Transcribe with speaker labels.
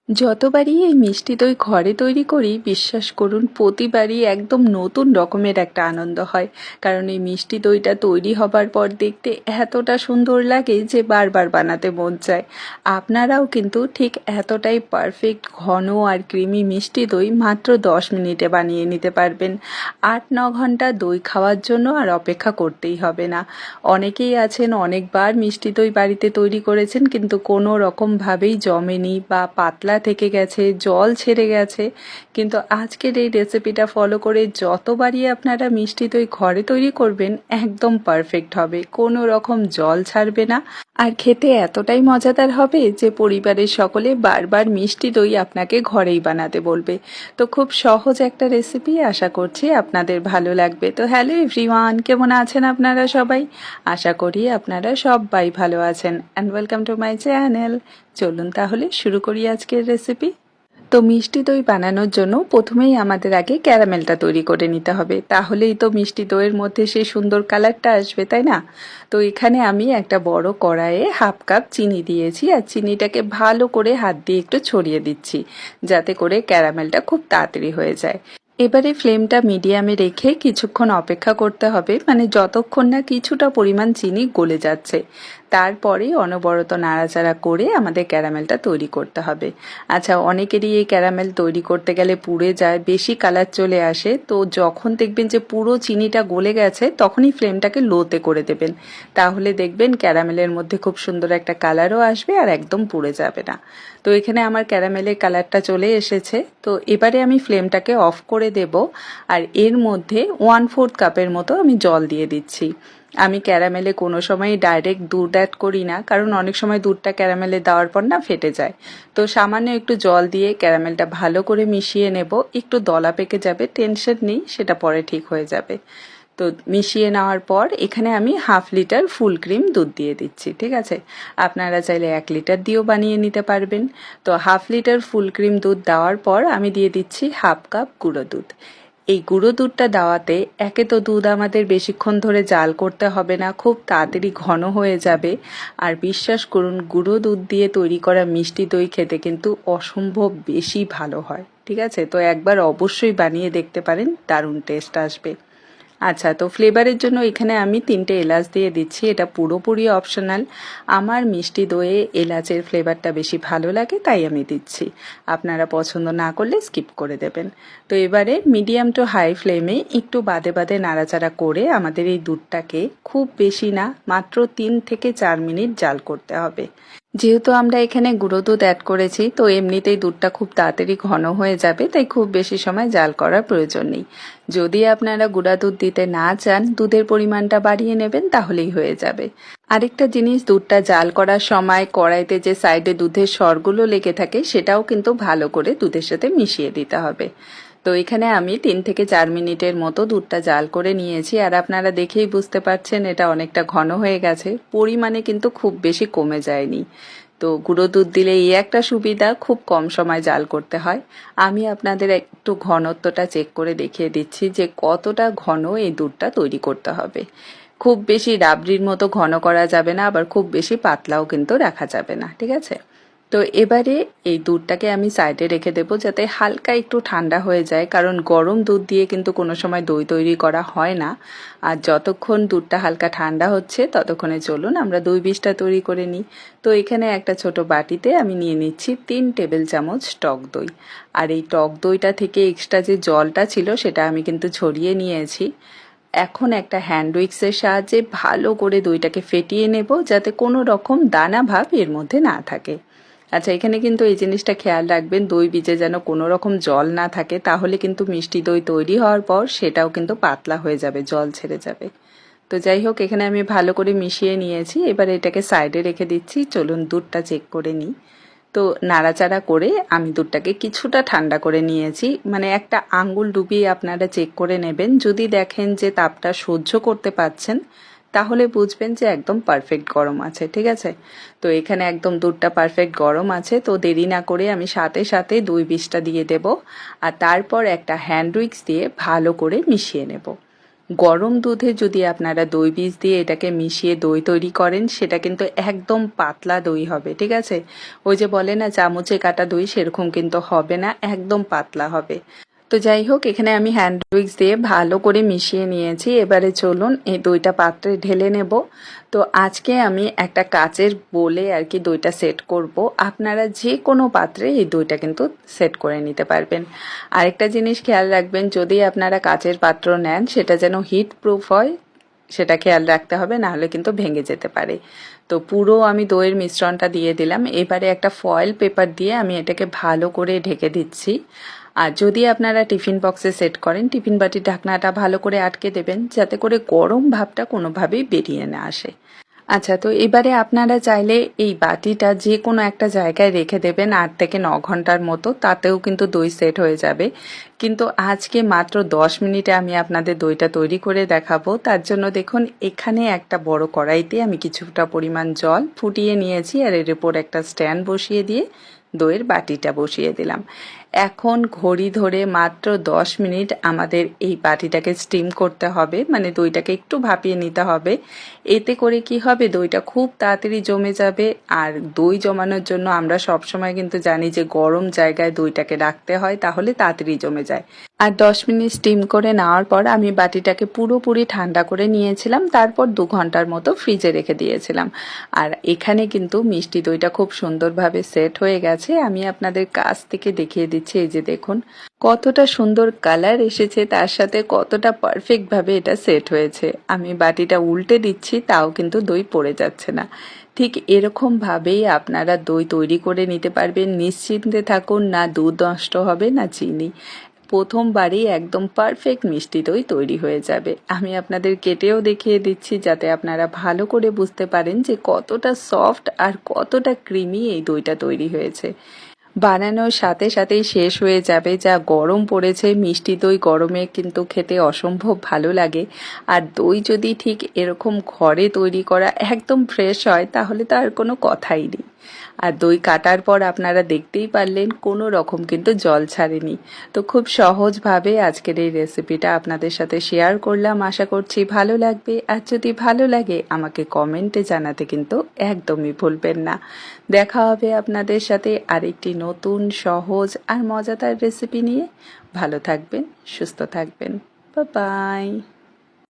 Speaker 1: যতবারই এই মিষ্টি দই ঘরে তৈরি করি বিশ্বাস করুন প্রতিবারই একদম নতুন রকমের একটা আনন্দ হয়। কারণ এই মিষ্টি দইটা তৈরি হবার পর দেখতে এতটা সুন্দর লাগে যে বারবার বানাতে মন চায়। আপনারাও কিন্তু ঠিক এতটাই পারফেক্ট ঘন আর ক্রিমি মিষ্টি দই মাত্র 10 মিনিটে বানিয়ে নিতে পারবেন। 8-9 ঘন্টা দই খাওয়ার জন্য আর অপেক্ষা করতেই হবে না। অনেকেই আছেন অনেকবার মিষ্টি দই বাড়িতে তৈরি করেছেন কিন্তু কোনো রকমভাবেই জমেনি বা পাতলা থেকে গেছে, জল ছেড়ে গেছে। কিন্তু আজকের এই রেসিপিটা ফলো করে যতবারই আপনারা মিষ্টি দই ঘরে তৈরি করবেন একদম পারফেক্ট হবে, কোনো রকম জল ছাড়বে না। আর খেতে এতটাই মজাদার হবে যে পরিবারের সকলে বারবার মিষ্টি দই আপনাকে ঘরেই বানাতে বলবে। তো খুব সহজ একটা রেসিপি, আশা করছি আপনাদের ভালো লাগবে। তো হ্যালো এভরিওয়ান, কেমন আছেন আপনারা সবাই? আশা করি আপনারা সবাই ভালো আছেন and welcome to my channel. চলুন তাহলে শুরু করি আজকের রেসিপি। তো মিষ্টি দই বানানোর জন্য প্রথমেই আমাদের আগে ক্যারামেলটা তৈরি করে নিতে হবে, তাহলেই তো মিষ্টি দইয়ের মধ্যে সেই সুন্দর কালারটা আসবে, তাই না? তো এখানে আমি একটা বড় কড়াইয়ে 1/2 কাপ চিনি দিয়েছি আর চিনিটাকে ভালো করে হাত দিয়ে একটু ছড়িয়ে দিচ্ছি যাতে করে ক্যারামেলটা খুব তাড়াতাড়ি হয়ে যায়। এবারে ফ্লেমটা মিডিয়ামে রেখে কিছুক্ষণ অপেক্ষা করতে হবে, মানে যতক্ষণ না কিছুটা পরিমাণ চিনি গলে যাচ্ছে। তারপরে অনবরত নাড়াচাড়া করে আমাদের ক্যারামেলটা তৈরি করতে হবে। আচ্ছা, অনেকেরই এই ক্যারামেল তৈরি করতে গেলে পুড়ে যায়, বেশি কালার চলে আসে। তো যখন দেখবেন যে পুরো চিনিটা গলে গেছে তখনই ফ্লেমটাকে লোতে করে দেবেন, তাহলে দেখবেন ক্যারামেলের মধ্যে খুব সুন্দর একটা কালারও আসবে আর একদম পুড়ে যাবে না। তো এখানে আমার ক্যারামেলের কালারটা চলে এসেছে। তো এবারে আমি ফ্লেমটাকে অফ করে দেব আর এর মধ্যে 1/4 কাপের মতো আমি জল দিয়ে দিচ্ছি। আমি ক্যারামেলে কোনো সময় ডাইরেক্ট দুধ অ্যাড করি না, কারণ অনেক সময় দুধটা ক্যারামেলে দেওয়ার পর না ফেটে যায়। তো সামান্য একটু জল দিয়ে ক্যারামেলটা ভালো করে মিশিয়ে নেব। একটু দলা পেকে যাবে, টেনশন নেই, সেটা পরে ঠিক হয়ে যাবে। তো মিশিয়ে নেওয়ার পর এখানে আমি 1/2 লিটার ফুল ক্রিম দুধ দিয়ে দিচ্ছি, ঠিক আছে? আপনারা চাইলে 1 লিটার দিয়েও বানিয়ে নিতে পারবেন। তো 1/2 লিটার ফুল ক্রিম দুধ দেওয়ার পর আমি দিয়ে দিচ্ছি 1/2 কাপ গুঁড়ো দুধ। এই গুঁড়ো দুধটা দেওয়াতে একে তো দুধ আমাদের বেশিক্ষণ ধরে জাল করতে হবে না, খুব তাড়াতাড়ি ঘন হয়ে যাবে। আর বিশ্বাস করুন, গুঁড়ো দুধ দিয়ে তৈরি করা মিষ্টি দই খেতে কিন্তু অসম্ভব বেশি ভালো হয়, ঠিক আছে? তো একবার অবশ্যই বানিয়ে দেখতে পারেন, দারুণ টেস্ট আসবে। আচ্ছা, তো ফ্লেভারের জন্য এখানে আমি 3টে এলাচ দিয়ে দিচ্ছি, এটা পুরোপুরি অপশনাল। আমার মিষ্টি দইয়ে এলাচের ফ্লেভারটা বেশি ভালো লাগে তাই আমি দিচ্ছি, আপনারা পছন্দ না করলে স্কিপ করে দেবেন। তো এবারে মিডিয়াম টু হাই ফ্লেমে একটু বাদে বাদে নাড়াচাড়া করে আমাদের এই দুধটাকে খুব বেশি না, মাত্র 3 থেকে 4 মিনিট জাল করতে হবে। যেহেতু আমরা এখানে গুঁড়ো দুধ অ্যাড করেছি তো এমনিতেই দুধটা খুব তাড়াতাড়ি ঘন হয়ে যাবে, তাই খুব বেশি সময় জাল করার প্রয়োজন নেই। যদি আপনারা গুঁড়া দুধ দিতে না চান, দুধের পরিমাণটা বাড়িয়ে নেবেন, তাহলেই হয়ে যাবে। আরেকটা জিনিস, দুধটা জাল করার সময় কড়াইতে যে সাইডে দুধের সরগুলো লেগে থাকে সেটাও কিন্তু ভালো করে দুধের সাথে মিশিয়ে দিতে হবে। তো এখানে আমি 3 থেকে 4 মিনিটের মতো দুধটা জাল করে নিয়েছি আর আপনারা দেখেই বুঝতে পারছেন এটা অনেকটা ঘন হয়ে গেছে, পরিমাণে কিন্তু খুব বেশি কমে যায়নি। তো গুঁড়ো দুধ দিলে এই একটা সুবিধা, খুব কম সময় জাল করতে হয়। আমি আপনাদের একটু ঘনত্বটা চেক করে দেখিয়ে দিচ্ছি যে কতটা ঘন এই দুধটা তৈরি করতে হবে। খুব বেশি রাবড়ির মতো ঘন করা যাবে না, আবার খুব বেশি পাতলাও কিন্তু রাখা যাবে না, ঠিক আছে? তো এবারে এই দুধটাকে আমি সাইডে রেখে দেবো যাতে হালকা একটু ঠান্ডা হয়ে যায়, কারণ গরম দুধ দিয়ে কিন্তু কোনো সময় দই তৈরি করা হয় না। আর যতক্ষণ দুধটা হালকা ঠান্ডা হচ্ছে ততক্ষণে চলুন আমরা দই বীজটা তৈরি করে নিই। তো এখানে একটা ছোট বাটিতে আমি নিয়ে নিচ্ছি 3 টেবিল চামচ টক দই। আর এই টক দইটা থেকে এক্সট্রা যে জলটা ছিল সেটা আমি কিন্তু ছড়িয়ে নিয়েছি। এখন একটা হ্যান্ড উইক্সের সাহায্যে ভালো করে দইটাকে ফেটিয়ে নেব যাতে কোনো রকম দানা ভাব এর মধ্যে না থাকে। আচ্ছা, এখানে কিন্তু এই জিনিসটা খেয়াল রাখবেন, দই বীজে যেন কোনো রকম জল না থাকে, তাহলে কিন্তু মিষ্টি দই তৈরি হওয়ার পর সেটাও কিন্তু পাতলা হয়ে যাবে, জল ছেড়ে যাবে। তো যাই হোক, এখানে আমি ভালো করে মিশিয়ে নিয়েছি, এবার এটাকে সাইডে রেখে দিচ্ছি। চলুন দুধটা চেক করে নিই। তো নাড়াচাড়া করে আমি দুধটাকে কিছুটা ঠান্ডা করে নিয়েছি, মানে একটা আঙ্গুল ডুবিয়ে আপনারা চেক করে নেবেন। যদি দেখেন যে তাপটা সহ্য করতে পারছেন তাহলে বুঝবেন যে একদম পারফেক্ট গরম আছে, ঠিক আছে? তো এখানে একদম দুধটা পারফেক্ট গরম আছে। তো দেরি না করে আমি সাথে সাথে দই বীজটা দিয়ে দেব আর তারপর একটা হ্যান্ড উইক্স দিয়ে ভালো করে মিশিয়ে নেব। গরম দুধে যদি আপনারা দই বীজ দিয়ে এটাকে মিশিয়ে দই তৈরি করেন সেটা কিন্তু একদম পাতলা দই হবে, ঠিক আছে? ওই যে বলে না চামচে কাটা দই, সেরকম কিন্তু হবে না, একদম পাতলা হবে। তো যাই হোক, এখানে আমি হ্যান্ড উইক্স দিয়ে ভালো করে মিশিয়ে নিয়েছি। এবারে চলুন এই দইটা পাত্রে ঢেলে নেব। তো আজকে আমি একটা কাচের বোলে আর কি দইটা সেট করব। আপনারা যে কোনো পাত্রে এই দইটা কিন্তু সেট করে নিতে পারবেন। আরেকটা জিনিস খেয়াল রাখবেন, যদি আপনারা কাচের পাত্র নেন সেটা যেন হিট প্রুফ হয়, সেটা খেয়াল রাখতে হবে, নাহলে কিন্তু ভেঙে যেতে পারে। তো পুরো আমি দইয়ের মিশ্রণটা দিয়ে দিলাম। এবারে একটা ফয়েল পেপার দিয়ে আমি এটাকে ভালো করে ঢেকে দিচ্ছি। আর যদি আপনারা টিফিন বক্সে সেট করেন, টিফিন বাটির ঢাকনাটা ভালো করে আটকে দেবেন, যাতে করে গরম ভাবটা কোনোভাবেই বেরিয়ে না আসে। আচ্ছা, তো এবারে আপনারা চাইলে এই বাটিটা যে কোনো একটা জায়গায় রেখে দেবেন ৮ থেকে ৯ ঘন্টার মতো, তাতেও কিন্তু দই সেট হয়ে যাবে। কিন্তু আজকে মাত্র ১০ মিনিটে আমি আপনাদের দইটা তৈরি করে দেখাবো। তার জন্য দেখুন, এখানে একটা বড় কড়াইতে আমি কিছুটা পরিমাণ জল ফুটিয়ে নিয়েছি, আর এর উপর একটা স্ট্যান্ড বসিয়ে দিয়ে দইয়ের বাটিটা বসিয়ে দিলাম। এখন ঘড়ি ধরে মাত্র ১০ মিনিট আমাদের এই বাটিটাকে স্টিম করতে হবে, মানে দইটাকে একটু ভাপিয়ে নিতে হবে। এতে করে কি হবে, দইটা খুব তাড়াতাড়ি জমে যাবে। আর দই জমানোর জন্য আমরা সবসময় কিন্তু জানি যে গরম জায়গায় দইটাকে রাখতে হয়, তাহলে তাড়াতাড়ি জমে যায়। আর ১০ মিনিট স্টিম করে নেওয়ার পর আমি বাটিটাকে পুরোপুরি ঠান্ডা করে নিয়েছিলাম, তারপর ২ ঘন্টার মতো ফ্রিজে রেখে দিয়েছিলাম। আর এখানে কিন্তু মিষ্টি দইটা খুব সুন্দরভাবে সেট হয়ে গেছে। আমি আপনাদের কাছ থেকে দেখিয়ে দিচ্ছি, এই যে দেখুন কতটা সুন্দর কালার এসেছে, তার সাথে কতটা পারফেক্টভাবে এটা সেট হয়েছে। আমি বাটিটা উল্টে দিচ্ছি, তাও কিন্তু দই পড়ে যাচ্ছে না। ঠিক এরকমভাবেই আপনারা দই তৈরি করে নিতে পারবেন। নিশ্চিন্তে থাকুন, না দুধ নষ্ট হবে না চিনি। প্রথমবারেই একদম পারফেক্ট মিষ্টি দই তৈরি হয়ে যাবে। আমি আপনাদের কেটেও দেখিয়ে দিচ্ছি, যাতে আপনারা ভালো করে বুঝতে পারেন যে কতটা সফট আর কতটা ক্রিমি এই দইটা তৈরি হয়েছে। বানানোর সাথে সাথেই শেষ হয়ে যাবে। যা গরম পড়েছে, মিষ্টি দই গরমে কিন্তু খেতে অসম্ভব ভালো লাগে। আর দই যদি ঠিক এরকম ঘরে তৈরি করা একদম ফ্রেশ হয়, তাহলে তো আর কোনো কথাই নেই। আর দই কাটার পর আপনারা দেখতেই পারলেন কোনো রকম কিন্তু জল ছাড়েনি। তো খুব সহজভাবে আজকের এই রেসিপিটা আপনাদের সাথে শেয়ার করলাম। আশা করছি ভালো লাগবে। আর যদি ভালো লাগে আমাকে কমেন্টে জানাতে কিন্তু একদমই ভুলবেন না। দেখা হবে আপনাদের সাথে আরেকটি নতুন সহজ আর মজাদার রেসিপি নিয়ে। ভালো থাকবেন, সুস্থ থাকবেন। Bye bye.